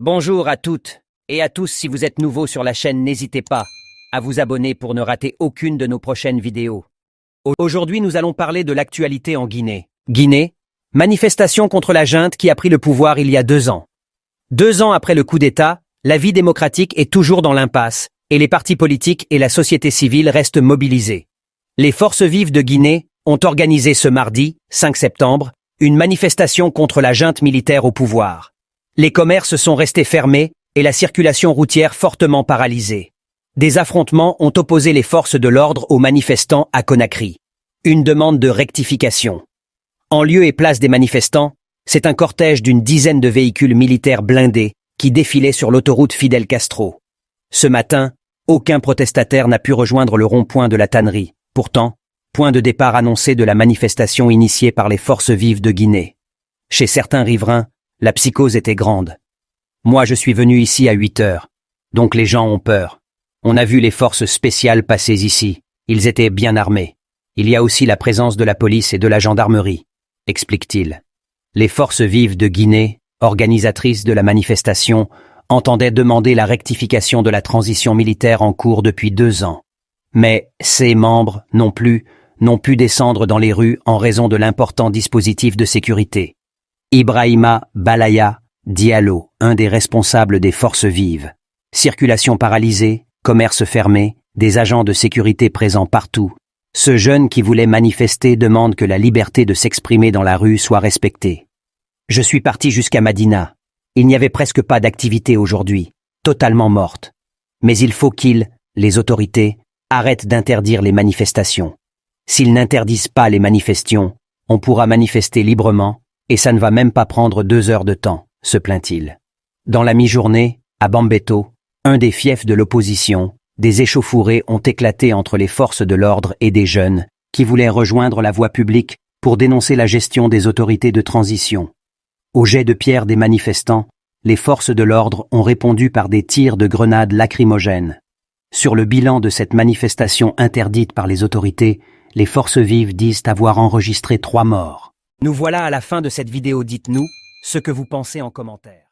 Bonjour à toutes et à tous, si vous êtes nouveaux sur la chaîne, n'hésitez pas à vous abonner pour ne rater aucune de nos prochaines vidéos. Aujourd'hui, nous allons parler de l'actualité en Guinée. Guinée, manifestation contre la junte qui a pris le pouvoir il y a 2 ans. 2 ans après le coup d'État, la vie démocratique est toujours dans l'impasse et les partis politiques et la société civile restent mobilisés. Les forces vives de Guinée ont organisé ce mardi, 5 septembre, une manifestation contre la junte militaire au pouvoir. Les commerces sont restés fermés et la circulation routière fortement paralysée. Des affrontements ont opposé les forces de l'ordre aux manifestants à Conakry. Une demande de rectification. En lieu et place des manifestants, c'est un cortège d'une dizaine de véhicules militaires blindés qui défilaient sur l'autoroute Fidel Castro. Ce matin, aucun protestataire n'a pu rejoindre le rond-point de la tannerie. Pourtant, point de départ annoncé de la manifestation initiée par les forces vives de Guinée. Chez certains riverains, la psychose était grande. Moi, je suis venu ici à 8 heures. Donc les gens ont peur. On a vu les forces spéciales passer ici. Ils étaient bien armés. Il y a aussi la présence de la police et de la gendarmerie, explique-t-il. Les forces vives de Guinée, organisatrices de la manifestation, entendaient demander la rectification de la transition militaire en cours depuis 2 ans. Mais ses membres n'ont pu descendre dans les rues en raison de l'important dispositif de sécurité. Ibrahima Balaya Diallo, un des responsables des forces vives. Circulation paralysée, commerce fermé, des agents de sécurité présents partout. Ce jeune qui voulait manifester demande que la liberté de s'exprimer dans la rue soit respectée. Je suis parti jusqu'à Madina. Il n'y avait presque pas d'activité aujourd'hui, totalement morte. Mais il faut les autorités, arrêtent d'interdire les manifestations. S'ils n'interdisent pas les manifestations, on pourra manifester librement, et ça ne va même pas prendre 2 heures de temps, se plaint-il. Dans la mi-journée, à Bambeto, un des fiefs de l'opposition, des échauffourées ont éclaté entre les forces de l'ordre et des jeunes qui voulaient rejoindre la voie publique pour dénoncer la gestion des autorités de transition. Au jet de pierre des manifestants, les forces de l'ordre ont répondu par des tirs de grenades lacrymogènes. Sur le bilan de cette manifestation interdite par les autorités, les forces vives disent avoir enregistré 3 morts. Nous voilà à la fin de cette vidéo, dites-nous ce que vous pensez en commentaire.